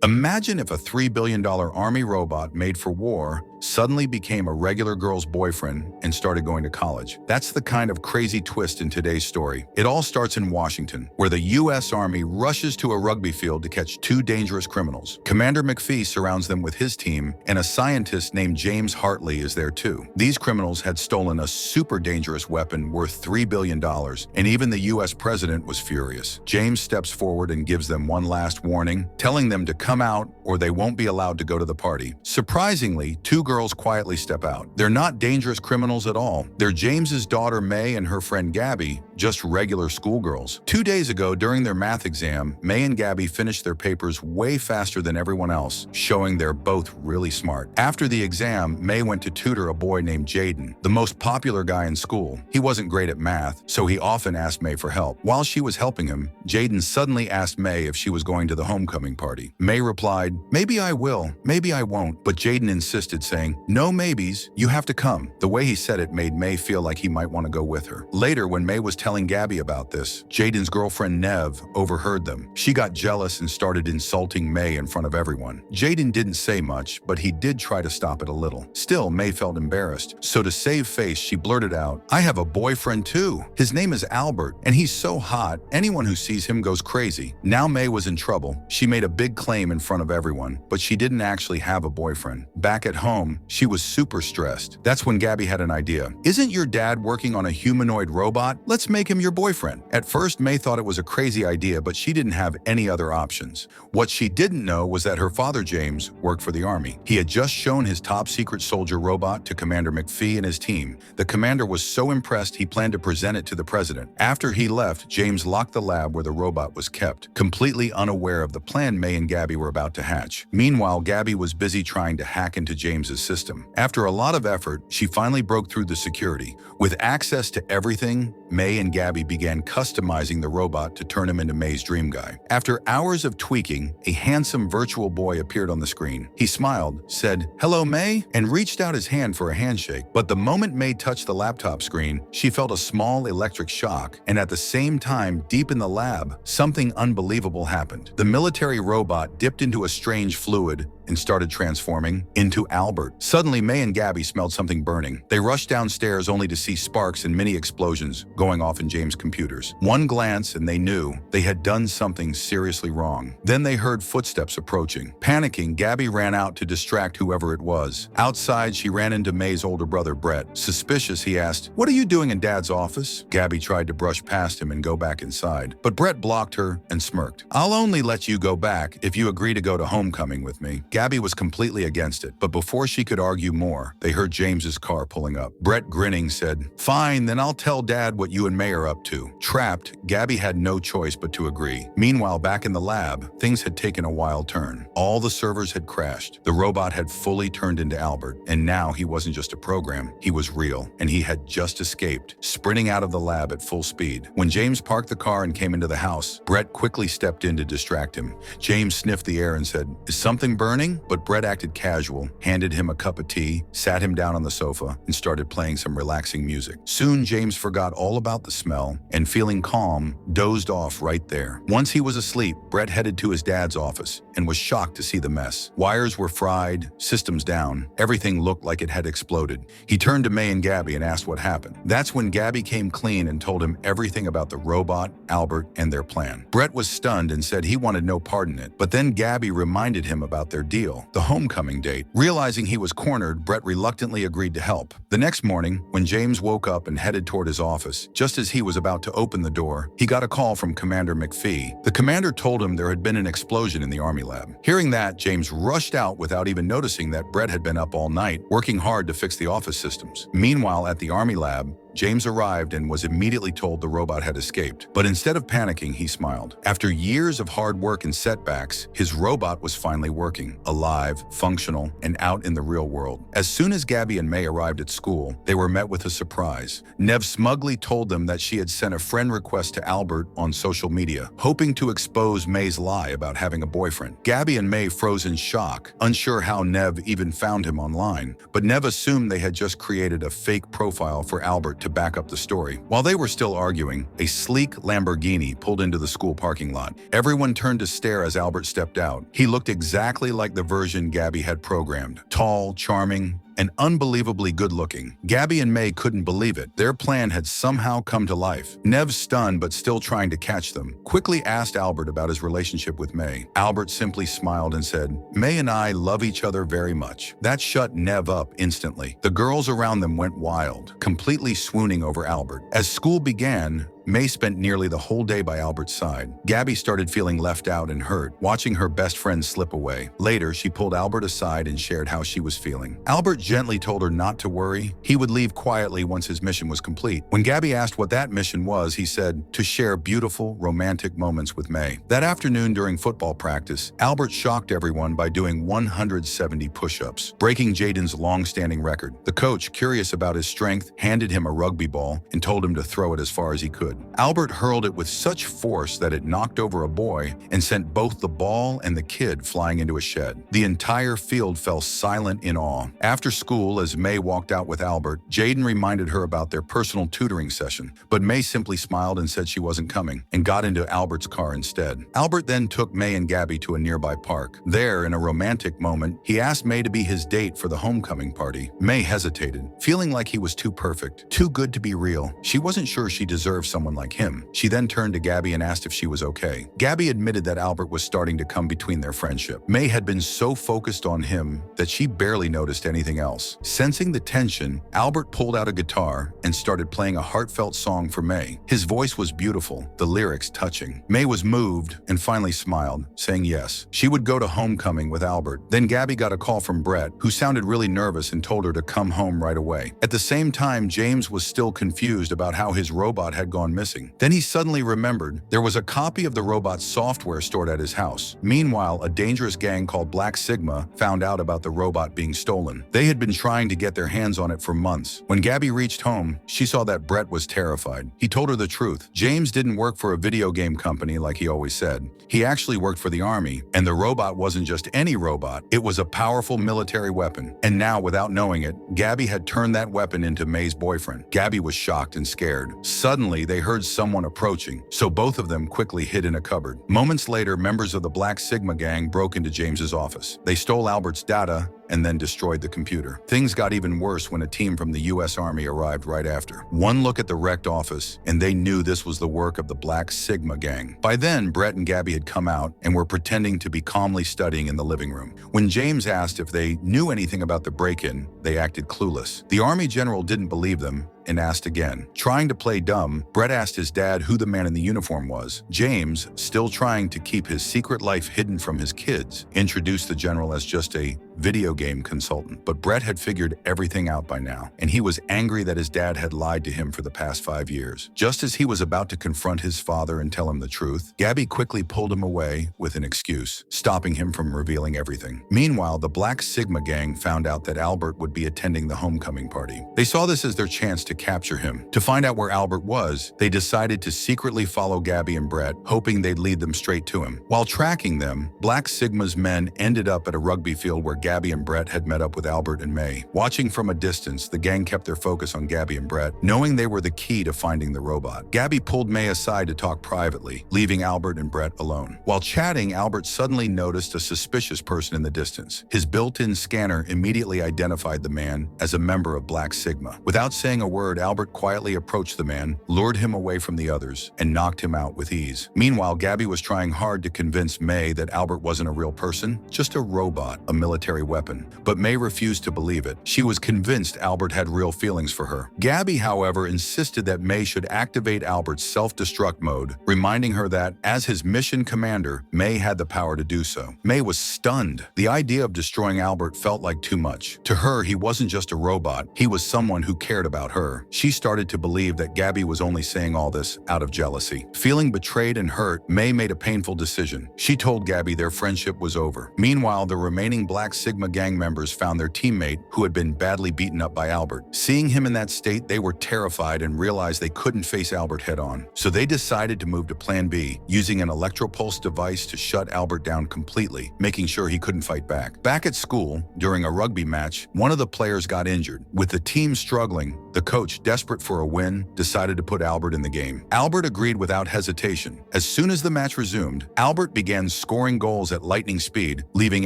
Imagine if a $3 billion army robot made for war suddenly became a regular girl's boyfriend and started going to college. That's the kind of crazy twist in today's story. It all starts in Washington, where the U.S. Army rushes to a rugby field to catch two dangerous criminals. Commander McPhee surrounds them with his team, and a scientist named James Hartley is there too. These criminals had stolen a super dangerous weapon worth $3 billion, and even the U.S. president was furious. James steps forward and gives them one last warning, telling them to come out or they won't be allowed to go to the party. Surprisingly, two girls quietly step out. They're not dangerous criminals at all. They're James's daughter May and her friend Gabby, just regular schoolgirls. 2 days ago, during their math exam, May and Gabby finished their papers way faster than everyone else, showing they're both really smart. After the exam, May went to tutor a boy named Jaden, the most popular guy in school. He wasn't great at math, so he often asked May for help. While she was helping him, Jaden suddenly asked May if she was going to the homecoming party. May replied, "Maybe I will, maybe I won't," but Jaden insisted, saying, "No maybes, you have to come." The way he said it made May feel like he might want to go with her. Later, when May was telling Gabby about this, Jaden's girlfriend Nev overheard them. She got jealous and started insulting May in front of everyone. Jaden didn't say much, but he did try to stop it a little. Still, May felt embarrassed, so to save face, she blurted out, "I have a boyfriend too. His name is Albert, and he's so hot, anyone who sees him goes crazy." Now May was in trouble. She made a big claim in front of everyone, but she didn't actually have a boyfriend. Back at home, she was super stressed. That's when Gabby had an idea. "Isn't your dad working on a humanoid robot? Let's make him your boyfriend." At first, May thought it was a crazy idea, but she didn't have any other options. What she didn't know was that her father, James, worked for the Army. He had just shown his top-secret soldier robot to Commander McPhee and his team. The commander was so impressed he planned to present it to the president. After he left, James locked the lab where the robot was kept, completely unaware of the plan May and Gabby were about to hatch. Meanwhile, Gabby was busy trying to hack into James's system. After a lot of effort, she finally broke through the security. With access to everything, May and Gabby began customizing the robot to turn him into May's dream guy. After hours of tweaking, a handsome virtual boy appeared on the screen. He smiled, said, "Hello, May," and reached out his hand for a handshake. But the moment May touched the laptop screen, she felt a small electric shock, and at the same time, deep in the lab, something unbelievable happened. The military robot dipped into a strange fluid and started transforming into Albert. Suddenly, May and Gabby smelled something burning. They rushed downstairs only to see sparks and mini explosions going off in James' computers. One glance and they knew they had done something seriously wrong. Then they heard footsteps approaching. Panicking, Gabby ran out to distract whoever it was. Outside, she ran into May's older brother, Brett. Suspicious, he asked, "What are you doing in Dad's office?" Gabby tried to brush past him and go back inside, but Brett blocked her and smirked. "I'll only let you go back if you agree to go to homecoming with me." Gabby was completely against it, but before she could argue more, they heard James's car pulling up. Brett, grinning, said, "Fine, then I'll tell Dad what you and May are up to." Trapped, Gabby had no choice but to agree. Meanwhile, back in the lab, things had taken a wild turn. All the servers had crashed. The robot had fully turned into Albert, and now he wasn't just a program, he was real, and he had just escaped, sprinting out of the lab at full speed. When James parked the car and came into the house, Brett quickly stepped in to distract him. James sniffed the air and said, "Is something burning?" But Brett acted casual, handed him a cup of tea, sat him down on the sofa, and started playing some relaxing music. Soon, James forgot all about the smell and, feeling calm, dozed off right there. Once he was asleep, Brett headed to his dad's office and was shocked to see the mess. Wires were fried, systems down, everything looked like it had exploded. He turned to May and Gabby and asked what happened. That's when Gabby came clean and told him everything about the robot, Albert, and their plan. Brett was stunned and said he wanted no part in it, but then Gabby reminded him about their deal, the homecoming date. Realizing he was cornered, Brett reluctantly agreed to help. The next morning, when James woke up and headed toward his office, just as he was about to open the door, he got a call from Commander McPhee. The commander told him there had been an explosion in the Army lab. Hearing that, James rushed out without even noticing that Brett had been up all night, working hard to fix the office systems. Meanwhile, at the Army lab, James arrived and was immediately told the robot had escaped. But instead of panicking, he smiled. After years of hard work and setbacks, his robot was finally working, alive, functional, and out in the real world. As soon as Gabby and May arrived at school, they were met with a surprise. Nev smugly told them that she had sent a friend request to Albert on social media, hoping to expose May's lie about having a boyfriend. Gabby and May froze in shock, unsure how Nev even found him online. But Nev assumed they had just created a fake profile for Albert to back up the story. While they were still arguing, a sleek Lamborghini pulled into the school parking lot. Everyone turned to stare as Albert stepped out. He looked exactly like the version Gabby had programmed. Tall, charming, and unbelievably good-looking. Gabby and May couldn't believe it. Their plan had somehow come to life. Nev, stunned but still trying to catch them, quickly asked Albert about his relationship with May. Albert simply smiled and said, "May and I love each other very much." That shut Nev up instantly. The girls around them went wild, completely swooning over Albert. As school began, May spent nearly the whole day by Albert's side. Gabby started feeling left out and hurt, watching her best friend slip away. Later, she pulled Albert aside and shared how she was feeling. Albert gently told her not to worry. He would leave quietly once his mission was complete. When Gabby asked what that mission was, he said, to share beautiful, romantic moments with May. That afternoon during football practice, Albert shocked everyone by doing 170 push-ups, breaking Jaden's long-standing record. The coach, curious about his strength, handed him a rugby ball and told him to throw it as far as he could. Albert hurled it with such force that it knocked over a boy and sent both the ball and the kid flying into a shed. The entire field fell silent in awe. After school, as May walked out with Albert, Jaden reminded her about their personal tutoring session, but May simply smiled and said she wasn't coming and got into Albert's car instead. Albert then took May and Gabby to a nearby park. There, in a romantic moment, he asked May to be his date for the homecoming party. May hesitated, feeling like he was too perfect, too good to be real. She wasn't sure she deserved someone like him. She then turned to Gabby and asked if she was okay. Gabby admitted that Albert was starting to come between their friendship. May had been so focused on him that she barely noticed anything else. Sensing the tension, Albert pulled out a guitar and started playing a heartfelt song for May. His voice was beautiful, the lyrics touching. May was moved and finally smiled, saying yes. She would go to homecoming with Albert. Then Gabby got a call from Brett, who sounded really nervous and told her to come home right away. At the same time, James was still confused about how his robot had gone missing. Then he suddenly remembered there was a copy of the robot's software stored at his house. Meanwhile, a dangerous gang called Black Sigma found out about the robot being stolen. They had been trying to get their hands on it for months. When Gabby reached home, she saw that Brett was terrified. He told her the truth. James didn't work for a video game company like he always said. He actually worked for the army, and the robot wasn't just any robot. It was a powerful military weapon. And now, without knowing it, Gabby had turned that weapon into May's boyfriend. Gabby was shocked and scared. Suddenly, they heard someone approaching, so both of them quickly hid in a cupboard. Moments later, members of the Black Sigma gang broke into James's office. They stole Albert's data and then destroyed the computer. Things got even worse when a team from the US Army arrived right after. One look at the wrecked office, and they knew this was the work of the Black Sigma gang. By then, Brett and Gabby had come out and were pretending to be calmly studying in the living room. When James asked if they knew anything about the break-in, they acted clueless. The Army general didn't believe them and asked again. Trying to play dumb, Brett asked his dad who the man in the uniform was. James, still trying to keep his secret life hidden from his kids, introduced the general as just a video game consultant. But Brett had figured everything out by now, and he was angry that his dad had lied to him for the past 5 years. Just as he was about to confront his father and tell him the truth, Gabby quickly pulled him away with an excuse, stopping him from revealing everything. Meanwhile, the Black Sigma gang found out that Albert would be attending the homecoming party. They saw this as their chance to capture him. To find out where Albert was, they decided to secretly follow Gabby and Brett, hoping they'd lead them straight to him. While tracking them, Black Sigma's men ended up at a rugby field where Gabby and Brett had met up with Albert and May. Watching from a distance, the gang kept their focus on Gabby and Brett, knowing they were the key to finding the robot. Gabby pulled May aside to talk privately, leaving Albert and Brett alone. While chatting, Albert suddenly noticed a suspicious person in the distance. His built-in scanner immediately identified the man as a member of Black Sigma. Without saying a word, Albert quietly approached the man, lured him away from the others, and knocked him out with ease. Meanwhile, Gabby was trying hard to convince May that Albert wasn't a real person, just a robot, a military weapon. But May refused to believe it. She was convinced Albert had real feelings for her. Gabby, however, insisted that May should activate Albert's self-destruct mode, reminding her that, as his mission commander, May had the power to do so. May was stunned. The idea of destroying Albert felt like too much. To her, he wasn't just a robot, he was someone who cared about her. She started to believe that Gabby was only saying all this out of jealousy. Feeling betrayed and hurt, May made a painful decision. She told Gabby their friendship was over. Meanwhile, the remaining Black Sigma gang members found their teammate who had been badly beaten up by Albert. Seeing him in that state, they were terrified and realized they couldn't face Albert head-on. So they decided to move to Plan B, using an electropulse device to shut Albert down completely, making sure he couldn't fight back. Back at school, during a rugby match, one of the players got injured. With the team struggling, The coach, desperate for a win, decided to put Albert in the game. Albert agreed without hesitation. As soon as the match resumed, Albert began scoring goals at lightning speed, leaving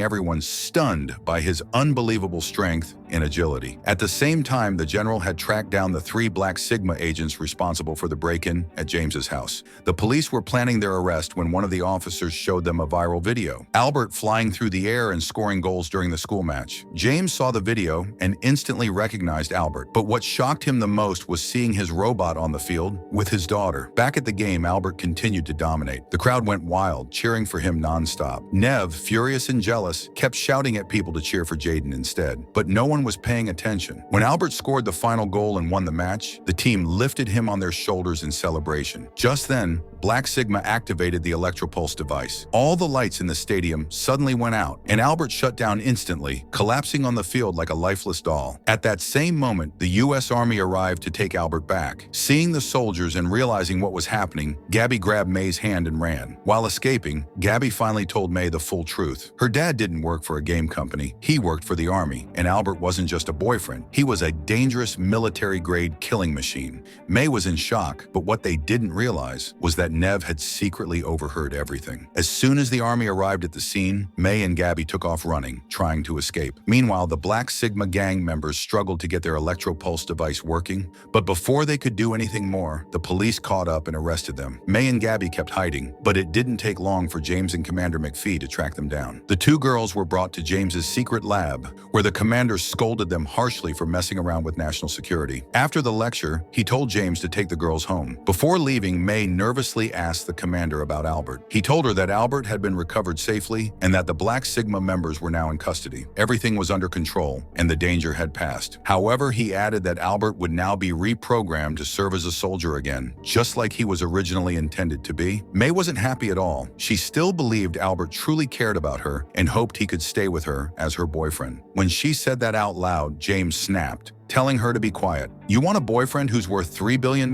everyone stunned by his unbelievable strength and agility. At the same time, the general had tracked down the 3 Black Sigma agents responsible for the break-in at James's house. The police were planning their arrest when one of the officers showed them a viral video. Albert flying through the air and scoring goals during the school match. James saw the video and instantly recognized Albert, but what shocked him the most was seeing his robot on the field with his daughter. Back at the game, Albert continued to dominate. The crowd went wild, cheering for him non-stop. Nev, furious and jealous, kept shouting at people to cheer for Jaden instead, but no one was paying attention. When Albert scored the final goal and won the match, the team lifted him on their shoulders in celebration. Just then, Black Sigma activated the electropulse device. All the lights in the stadium suddenly went out, and Albert shut down instantly, collapsing on the field like a lifeless doll. At that same moment, the U.S. Army arrived to take Albert back. Seeing the soldiers and realizing what was happening, Gabby grabbed May's hand and ran. While escaping, Gabby finally told May the full truth. Her dad didn't work for a game company. He worked for the Army, and Albert wasn't just a boyfriend. He was a dangerous military-grade killing machine. May was in shock, but what they didn't realize was that Nev had secretly overheard everything. As soon as the Army arrived at the scene, May and Gabby took off running, trying to escape. Meanwhile, the Black Sigma gang members struggled to get their electropulse device working, but before they could do anything more, the police caught up and arrested them. May and Gabby kept hiding, but it didn't take long for James and Commander McPhee to track them down. The 2 girls were brought to James's secret lab, where the commander scolded them harshly for messing around with national security. After the lecture, he told James to take the girls home. Before leaving, May nervously asked the commander about Albert. He told her that Albert had been recovered safely and that the Black Sigma members were now in custody. Everything was under control and the danger had passed. However, he added that Albert would now be reprogrammed to serve as a soldier again, just like he was originally intended to be. May wasn't happy at all. She still believed Albert truly cared about her and hoped he could stay with her as her boyfriend. When she said that out loud, James snapped, telling her to be quiet. You want a boyfriend who's worth $3 billion?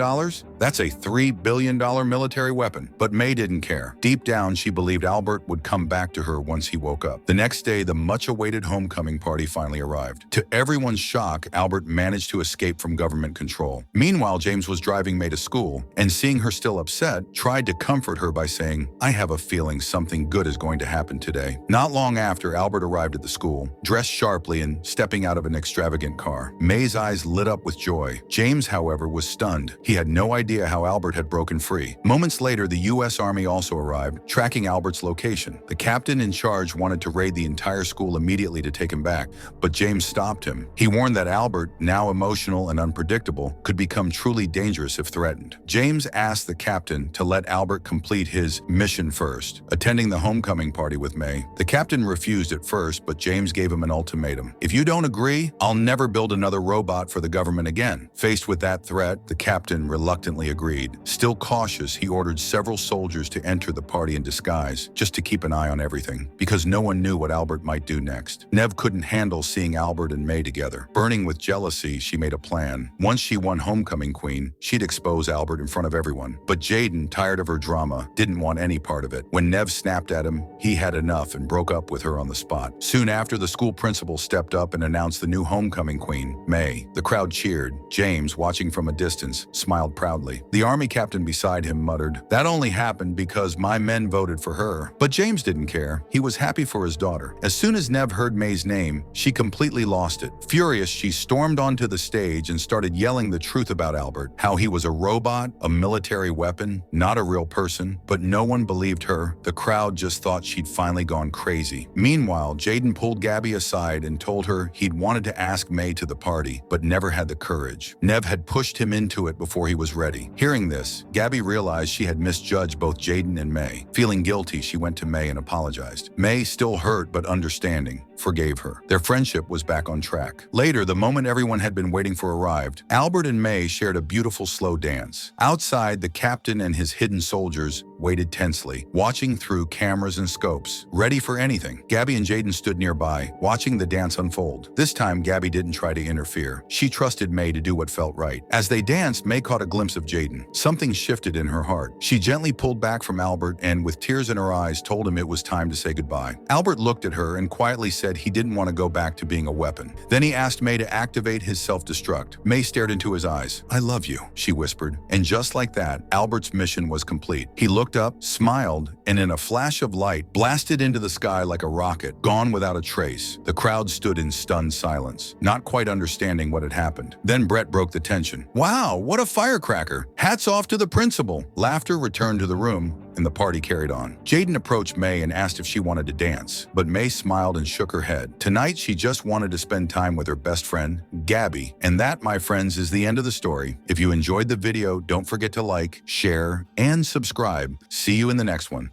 That's a $3 billion military weapon. But May didn't care. Deep down, she believed Albert would come back to her once he woke up. The next day, the much-awaited homecoming party finally arrived. To everyone's shock, Albert managed to escape from government control. Meanwhile, James was driving May to school, and seeing her still upset, tried to comfort her by saying, I have a feeling something good is going to happen today. Not long after, Albert arrived at the school, dressed sharply and stepping out of an extravagant car. May's eyes lit up with joy. James, however, was stunned. He had no idea how Albert had broken free. Moments later, the U.S. Army also arrived, tracking Albert's location. The captain in charge wanted to raid the entire school immediately to take him back, but James stopped him. He warned that Albert, now emotional and unpredictable, could become truly dangerous if threatened. James asked the captain to let Albert complete his mission first, attending the homecoming party with May. The captain refused at first, but James gave him an ultimatum. If you don't agree, I'll never build another robot for the government again. Faced with that threat, the captain reluctantly agreed. Still cautious, he ordered several soldiers to enter the party in disguise, just to keep an eye on everything, because no one knew what Albert might do next. Nev couldn't handle seeing Albert and May together. Burning with jealousy, she made a plan. Once she won homecoming queen, she'd expose Albert in front of everyone. But Jaden, tired of her drama, didn't want any part of it. When Nev snapped at him, he had enough and broke up with her on the spot. Soon after, the school principal stepped up and announced the new homecoming queen, May. The crowd cheered. James, watching from a distance, smiled proudly. The army captain beside him muttered, "That only happened because my men voted for her." But James didn't care. He was happy for his daughter. As soon as Nev heard May's name, she completely lost it. Furious, she stormed onto the stage and started yelling the truth about Albert, how he was a robot, a military weapon, not a real person. But no one believed her. The crowd just thought she'd finally gone crazy. Meanwhile, Jaden pulled Gabby aside and told her he'd wanted to ask May to the party, but never had the courage. Nev had pushed him into it before he was ready. Hearing this, Gabby realized she had misjudged both Jaden and May. Feeling guilty, she went to May and apologized. May, still hurt but understanding, forgave her. Their friendship was back on track. Later, the moment everyone had been waiting for arrived, Albert and May shared a beautiful slow dance. Outside, the captain and his hidden soldiers waited tensely, watching through cameras and scopes, ready for anything. Gabby and Jaden stood nearby, watching the dance unfold. This time, Gabby didn't try to interfere. She trusted May to do what felt right. As they danced, May caught a glimpse of Jaden. Something shifted in her heart. She gently pulled back from Albert and, with tears in her eyes, told him it was time to say goodbye. Albert looked at her and quietly said said he didn't want to go back to being a weapon. Then he asked May to activate his self-destruct. May stared into his eyes. "I love you," she whispered. And just like that, Albert's mission was complete. He looked up, smiled, and in a flash of light, blasted into the sky like a rocket, gone without a trace. The crowd stood in stunned silence, not quite understanding what had happened. Then Brett broke the tension. "Wow, what a firecracker! Hats off to the principal!" Laughter returned to the room, and the party carried on. Jaden approached May and asked if she wanted to dance, but May smiled and shook her head. Tonight, she just wanted to spend time with her best friend, Gabby. And that, my friends, is the end of the story. If you enjoyed the video, don't forget to like, share, and subscribe. See you in the next one.